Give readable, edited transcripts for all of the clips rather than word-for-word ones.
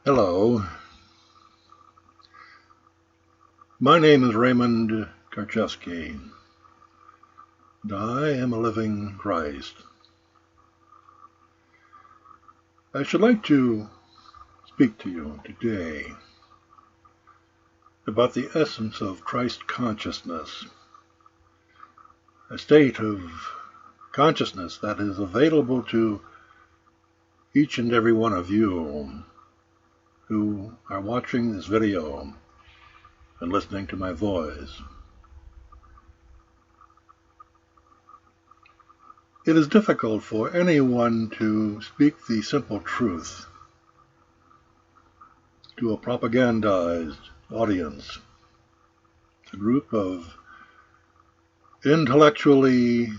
Hello, my name is Raymond Karczewski, and I am a living Christ. I should like to speak to you today about the essence of Christ consciousness, a state of consciousness that is available to each and every one of you who are watching this video and listening to my voice. It is difficult for anyone to speak the simple truth to a propagandized audience, a group of intellectually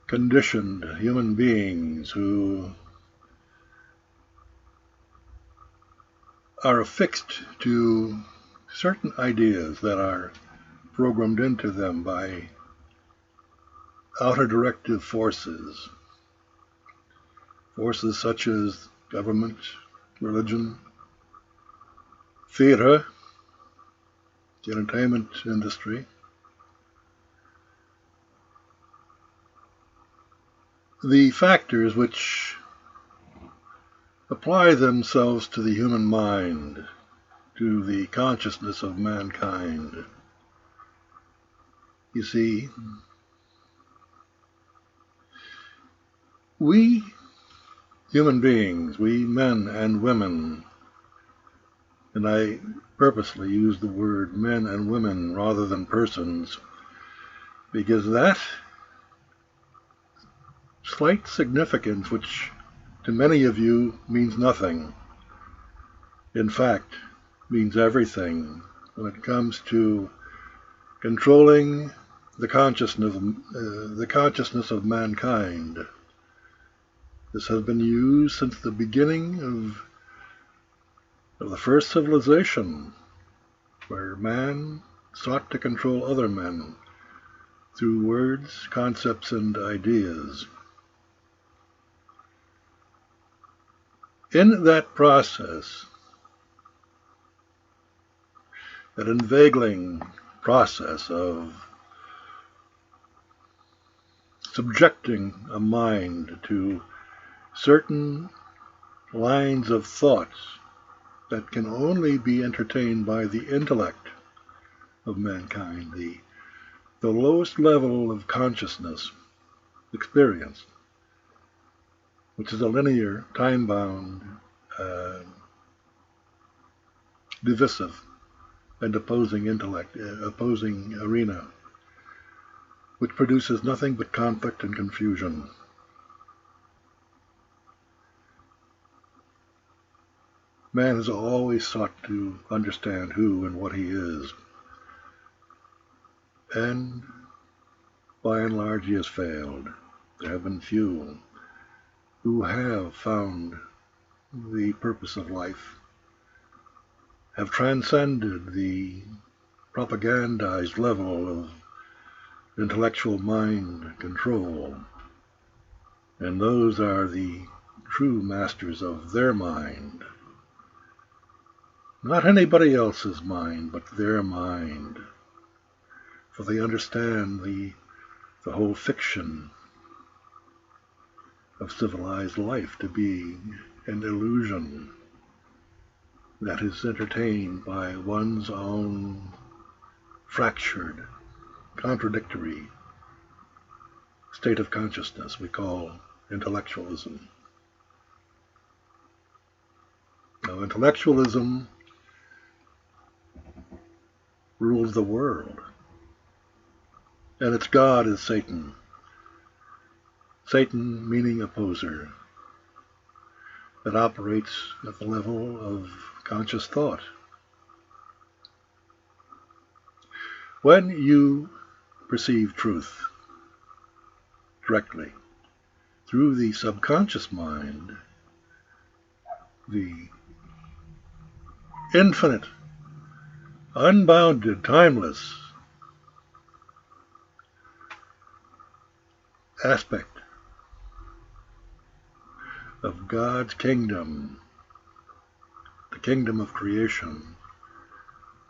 conditioned human beings who are affixed to certain ideas that are programmed into them by outer directive forces such as government, religion, theater, the entertainment industry. The factors which apply themselves to the human mind, to the consciousness of mankind. You see, we human beings, we men and women, and I purposely use the word men and women rather than persons, because that slight significance, which to many of you means nothing, in fact means everything when it comes to controlling the consciousness of mankind. This has been used since the beginning of the first civilization, where man sought to control other men through words, concepts, and ideas. In that process, that inveigling process of subjecting a mind to certain lines of thoughts that can only be entertained by the intellect of mankind, the lowest level of consciousness experienced, which is a linear, time-bound, divisive, and opposing arena, which produces nothing but conflict and confusion. Man has always sought to understand who and what he is, and by and large he has failed. There have been few who have found the purpose of life, have transcended the propagandized level of intellectual mind control, and those are the true masters of their mind. Not anybody else's mind, but their mind, for they understand the whole fiction of civilized life to be an illusion that is entertained by one's own fractured, contradictory state of consciousness we call intellectualism. Now, intellectualism rules the world, and its god is Satan. Satan meaning opposer, that operates at the level of conscious thought. When you perceive truth directly through the subconscious mind, the infinite, unbounded, timeless aspect of God's kingdom, the kingdom of creation,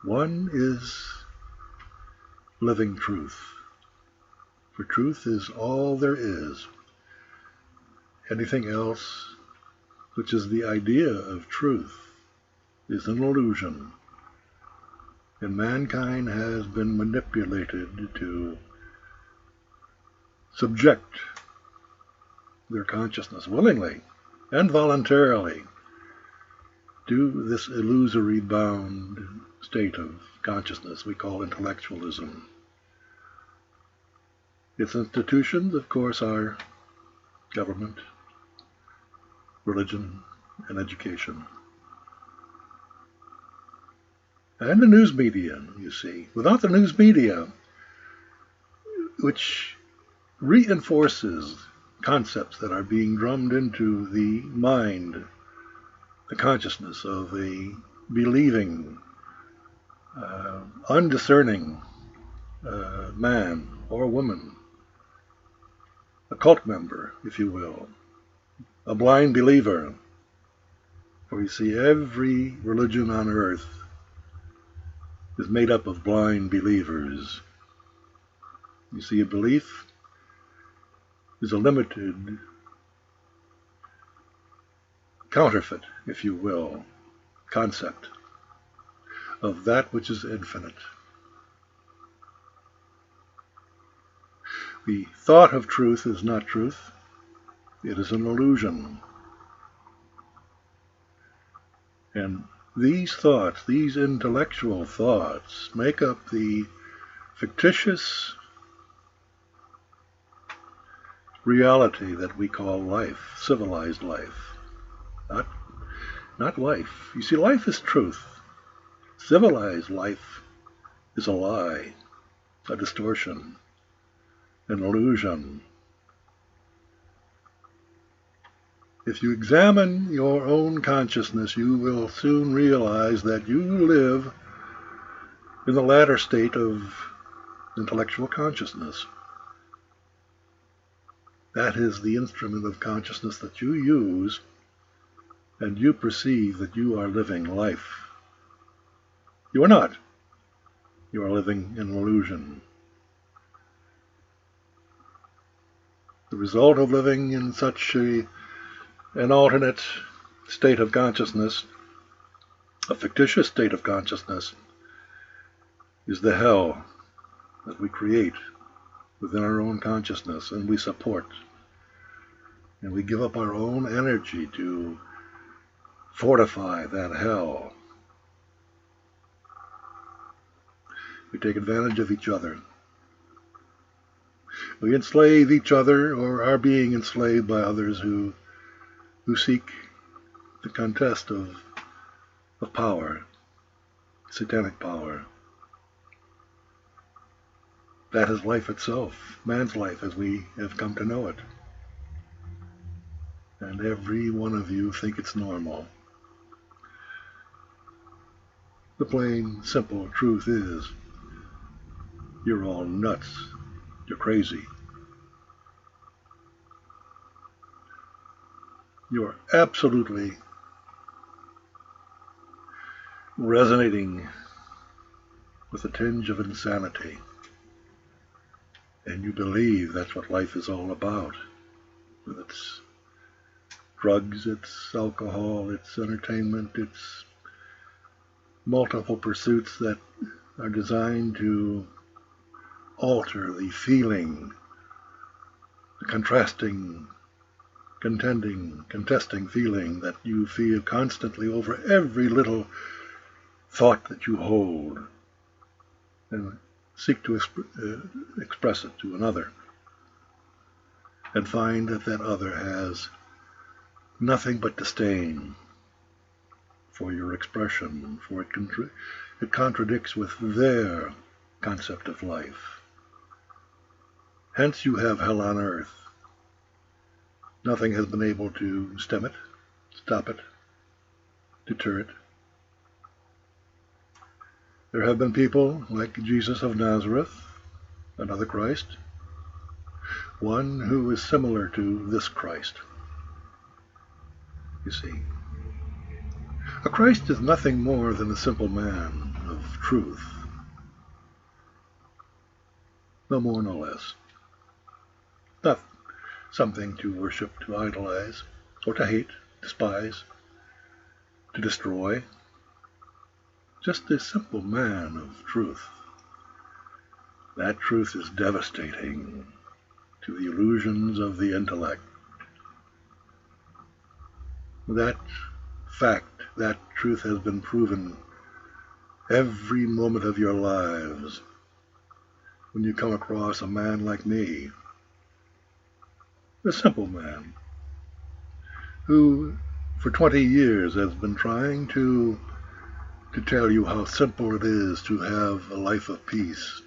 one is living truth. For truth is all there is. Anything else, which is the idea of truth, is an illusion. And mankind has been manipulated to subject their consciousness willingly and voluntarily to this illusory bound state of consciousness we call intellectualism. Its institutions, of course, are government, religion, and education. And the news media, you see. Without the news media, which reinforces concepts that are being drummed into the mind, the consciousness of a believing, undiscerning man or woman, a cult member, if you will, a blind believer. For you see, every religion on earth is made up of blind believers. You see, a belief is a limited counterfeit, if you will, concept of that which is infinite. The thought of truth is not truth. It is an illusion. And these thoughts, these intellectual thoughts, make up the fictitious reality that we call life, civilized life. Not life. You see, life is truth. Civilized life is a lie, a distortion, an illusion. If you examine your own consciousness, you will soon realize that you live in the latter state of intellectual consciousness. That is the instrument of consciousness that you use, and you perceive that you are living life. You are not. You are living an illusion. The result of living in such an alternate state of consciousness, a fictitious state of consciousness, is the hell that we create within our own consciousness, and we support. And we give up our own energy to fortify that hell. We take advantage of each other. We enslave each other, or are being enslaved by others who seek the contest of power, satanic power. That is life itself, man's life as we have come to know it. And every one of you think it's normal. The plain, simple truth is, you're all nuts. You're crazy. You're absolutely resonating with a tinge of insanity. And you believe that's what life is all about. With its drugs, its alcohol, its entertainment, its multiple pursuits that are designed to alter the feeling, the contrasting, contesting feeling that you feel constantly over every little thought that you hold, and seek to express it to another, and find that that other has nothing but disdain for your expression, for it contradicts with their concept of life. Hence you have hell on earth. Nothing has been able to stem it, stop it, deter it. There have been people like Jesus of Nazareth, another Christ, one who is similar to this Christ, you see. A Christ is nothing more than a simple man of truth, no more, no less. Not something to worship, to idolize, or to hate, despise, to destroy. Just a simple man of truth. That truth is devastating to the illusions of the intellect. That fact, that truth has been proven every moment of your lives when you come across a man like me, a simple man, who for 20 years has been trying to tell you how simple it is to have a life of peace,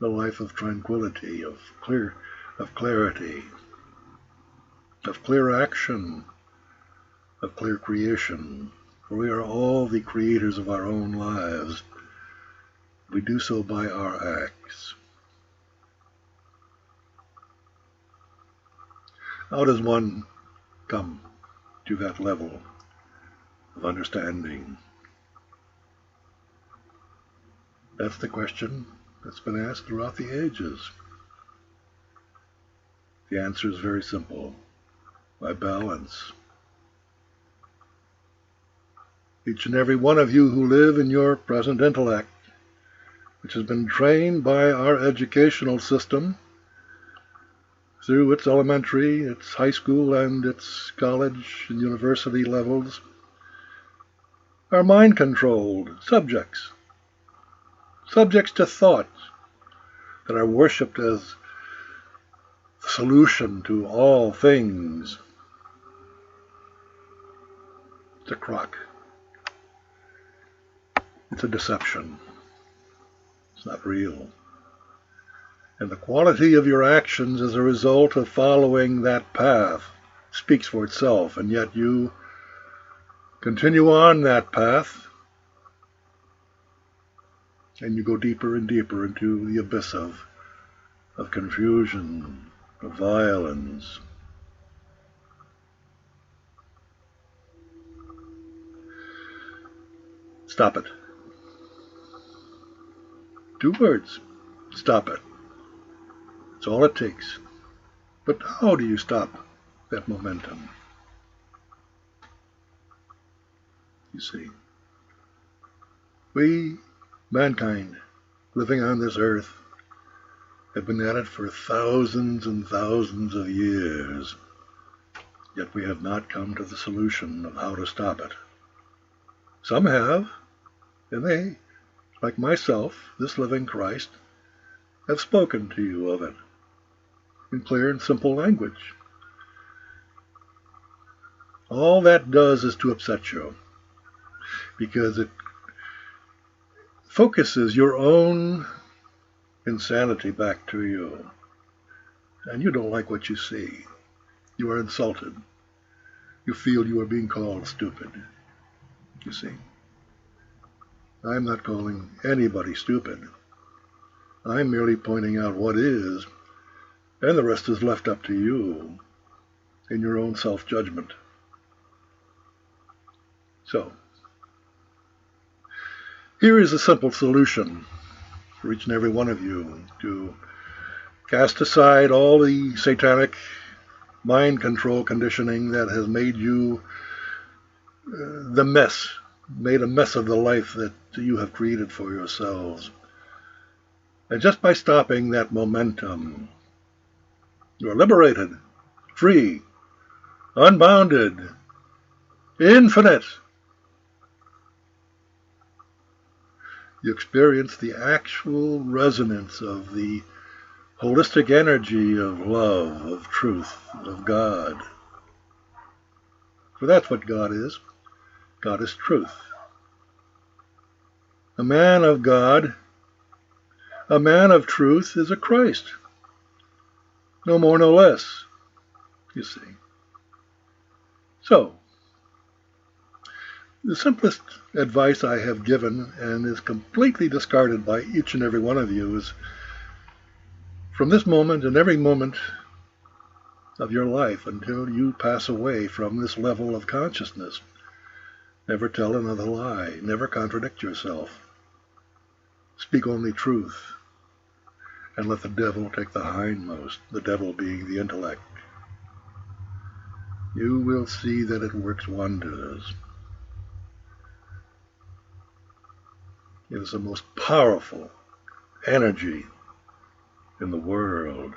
a life of tranquility, of clarity, of clear action, of clear creation. For we are all the creators of our own lives. We do so by our acts. How does one come to that level of understanding? That's the question that's been asked throughout the ages. The answer is very simple: by balance. Each and every one of you who live in your present intellect, which has been trained by our educational system through its elementary, its high school, and its college and university levels, are mind-controlled subjects to thought that are worshipped as the solution to all things. It's a crock. It's a deception. It's not real. And the quality of your actions as a result of following that path speaks for itself, and yet you continue on that path, and you go deeper and deeper into the abyss of confusion, of violence. Stop it. 2 words. Stop it. That's all it takes. But how do you stop that momentum? You see, we, mankind, living on this earth, have been at it for thousands and thousands of years, yet we have not come to the solution of how to stop it. Some have, and they, like myself, this living Christ, have spoken to you of it in clear and simple language. All that does is to upset you, because it focuses your own insanity back to you. And you don't like what you see. You are insulted. You feel you are being called stupid. You see, I'm not calling anybody stupid. I'm merely pointing out what is, and the rest is left up to you in your own self-judgment. So, here is a simple solution for each and every one of you to cast aside all the satanic mind control conditioning that has made you made a mess of the life that you have created for yourselves. And just by stopping that momentum, you are liberated, free, unbounded, infinite. You experience the actual resonance of the holistic energy of love, of truth, of God. For that's what God is. God is truth. A man of God, a man of truth, is a Christ. No more, no less, you see. So, the simplest advice I have given, and is completely discarded by each and every one of you, is from this moment and every moment of your life until you pass away from this level of consciousness. Never tell another lie. Never contradict yourself. Speak only truth. And let the devil take the hindmost, the devil being the intellect. You will see that it works wonders. It is the most powerful energy in the world.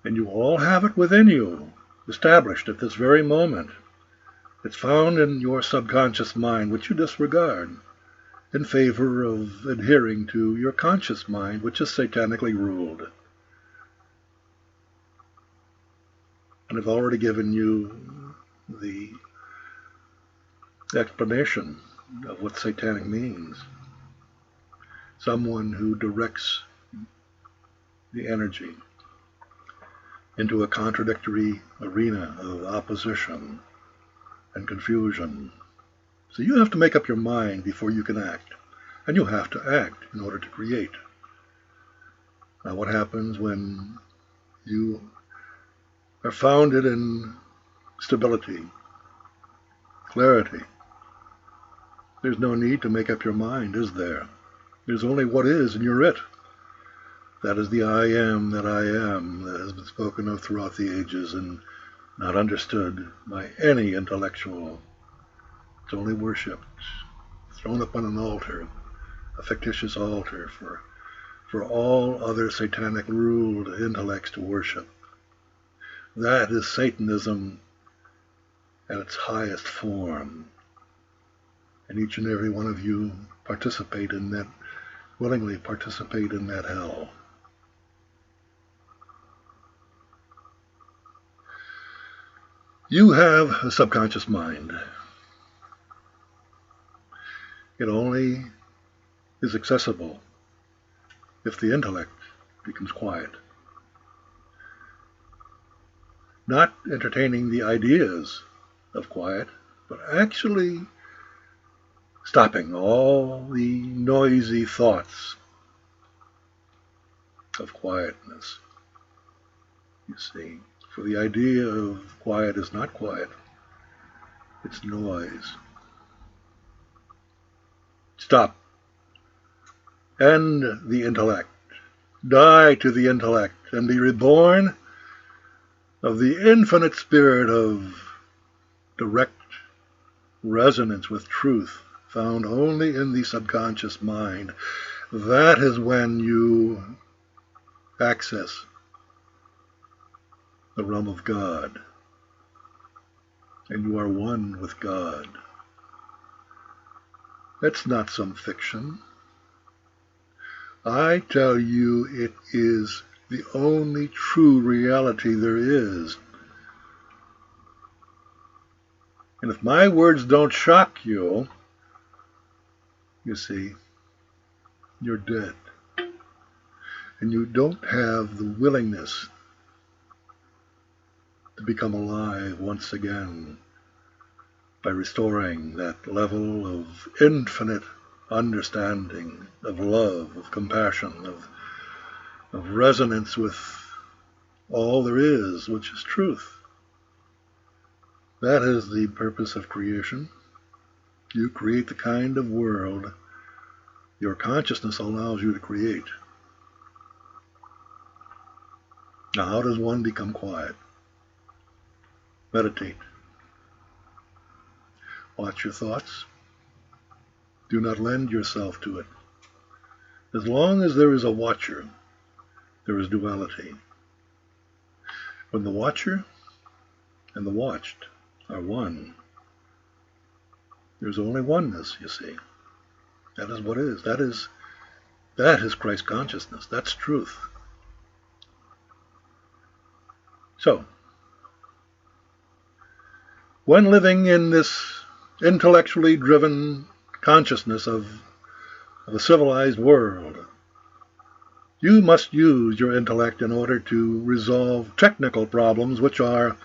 And you all have it within you, established at this very moment. It's found in your subconscious mind, which you disregard, in favor of adhering to your conscious mind, which is satanically ruled. And I've already given you the explanation of what satanic means. Someone who directs the energy into a contradictory arena of opposition and confusion. So you have to make up your mind before you can act. And you have to act in order to create. Now, what happens when you are founded in stability, clarity? There's no need to make up your mind, is there? There's only what is, and you're it. That is the I am that I am that has been spoken of throughout the ages and not understood by any intellectual. It's only worshipped, thrown up on an altar, a fictitious altar for all other satanic-ruled intellects to worship. That is Satanism at its highest form. And each and every one of you participate in that, willingly participate in that hell. You have a subconscious mind. It only is accessible if the intellect becomes quiet. Not entertaining the ideas of quiet, but actually stopping all the noisy thoughts of quietness. You see, for the idea of quiet is not quiet, it's noise. Stop. End the intellect. Die to the intellect and be reborn of the infinite spirit of direct resonance with truth found only in the subconscious mind. That is when you access the realm of God, and you are one with God. That's not some fiction. I tell you, it is the only true reality there is. And if my words don't shock you, you see, you're dead. And you don't have the willingness to become alive once again by restoring that level of infinite understanding, of love, of compassion, of resonance with all there is, which is truth. That is the purpose of creation. You create the kind of world your consciousness allows you to create. Now, how does one become quiet? Meditate. Watch your thoughts. Do not lend yourself to it. As long as there is a watcher, there is duality. When the watcher and the watched are one, there's only oneness, you see. That is what is. That is Christ consciousness. That's truth. So, when living in this intellectually driven consciousness of a civilized world, you must use your intellect in order to resolve technical problems which are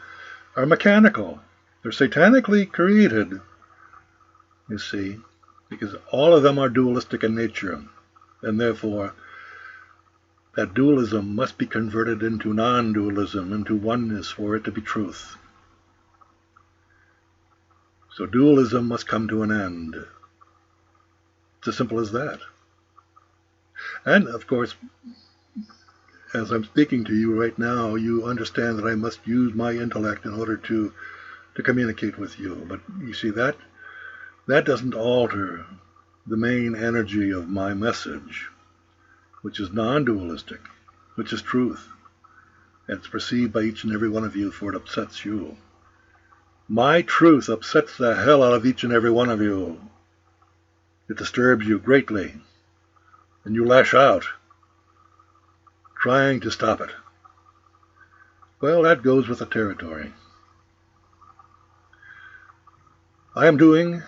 mechanical. They're satanically created, you see, because all of them are dualistic in nature, and therefore That dualism must be converted into non-dualism, into oneness, for it to be truth. So dualism must come to an end. It's as simple as that. And, of course, as I'm speaking to you right now, you understand that I must use my intellect in order to communicate with you. But you see, that doesn't alter the main energy of my message, which is non-dualistic, which is truth. And it's perceived by each and every one of you, for it upsets you. My truth upsets the hell out of each and every one of you. It disturbs you greatly, and you lash out, trying to stop it. Well, that goes with the territory. I am doing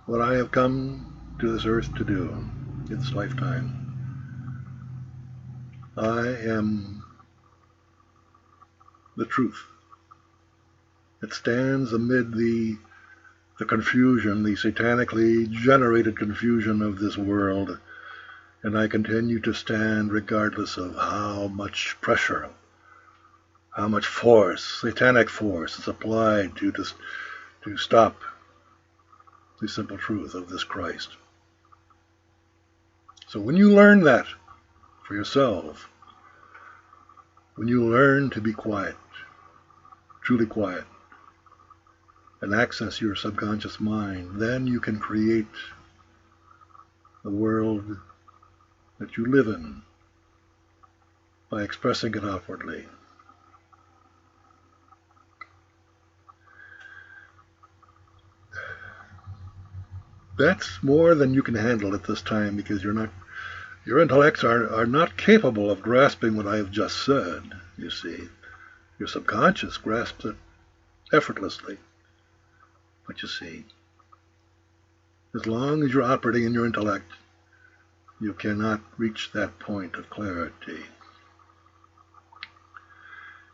what I have come to this earth to do in this lifetime. I am the truth. It stands amid the confusion, the satanically generated confusion of this world, and I continue to stand regardless of how much pressure, how much force, satanic force, is applied to stop the simple truth of this Christ. So when you learn that for yourself, when you learn to be quiet, truly quiet, and access your subconscious mind, then you can create the world that you live in by expressing it outwardly. That's more than you can handle at this time, because your intellects are not capable of grasping what I have just said, you see. Your subconscious grasps it effortlessly. But you see, as long as you're operating in your intellect, you cannot reach that point of clarity.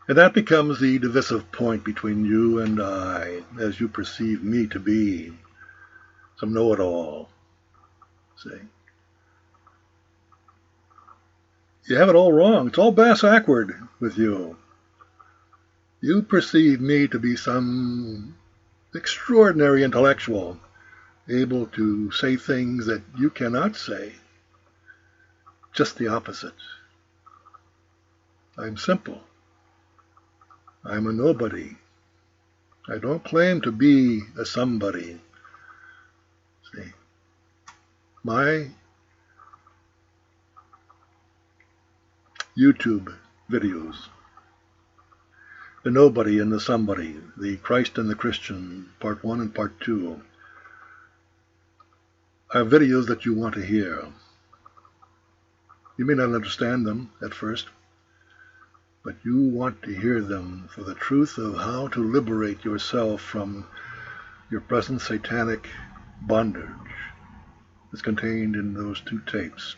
And that becomes the divisive point between you and I, as you perceive me to be some know-it-all. See? You have it all wrong. It's all bass-ackward with you. You perceive me to be some extraordinary intellectual, able to say things that you cannot say. Just the opposite. I'm simple. I'm a nobody. I don't claim to be a somebody. See, my YouTube videos, the nobody and the somebody, the Christ and the Christian, part 1 and part 2, are videos that you want to hear. You may not understand them at first, but you want to hear them for the truth of how to liberate yourself from your present satanic bondage is contained in those 2 tapes.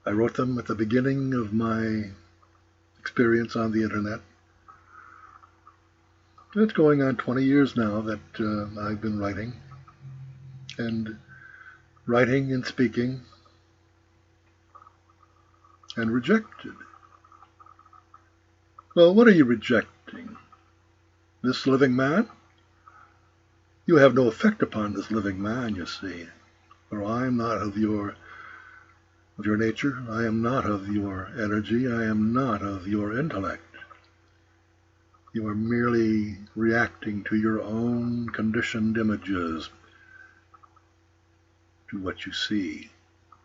I wrote them at the beginning of my experience on the internet. It's going on 20 years now that I've been writing and speaking, and rejected. Well, what are you rejecting? This living man? You have no effect upon this living man, you see, for I am not of your nature. I am not of your energy. I am not of your intellect. You are merely reacting to your own conditioned images, to what you see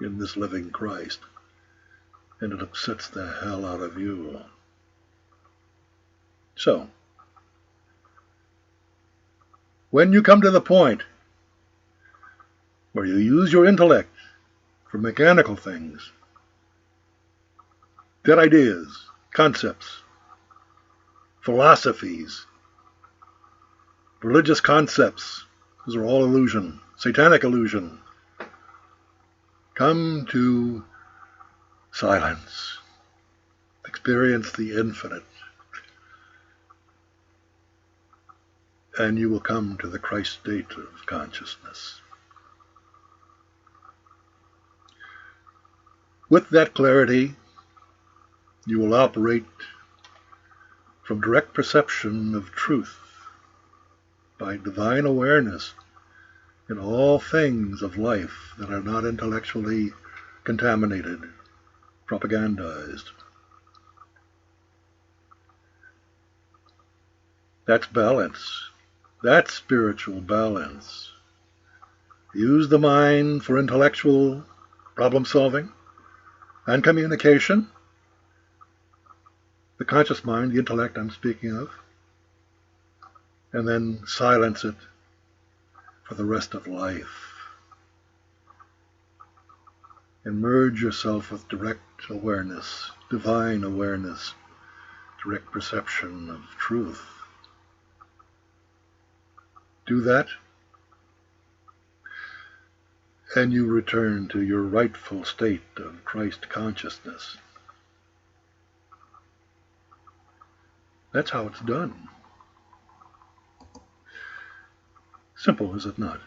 in this living Christ, and it upsets the hell out of you. So, when you come to the point where you use your intellect for mechanical things, dead ideas, concepts, philosophies, religious concepts, those are all illusion, satanic illusion. Come to silence. Experience the infinite. And you will come to the Christ state of consciousness. With that clarity, You will operate from direct perception of truth by divine awareness in all things of life that are not intellectually contaminated, propagandized. That's balance. That's spiritual balance. Use the mind for intellectual problem solving and communication. The conscious mind, the intellect I'm speaking of. And then silence it for the rest of life. And merge yourself with direct awareness, divine awareness, direct perception of truth. Do that, and you return to your rightful state of Christ consciousness. That's how it's done. Simple, is it not?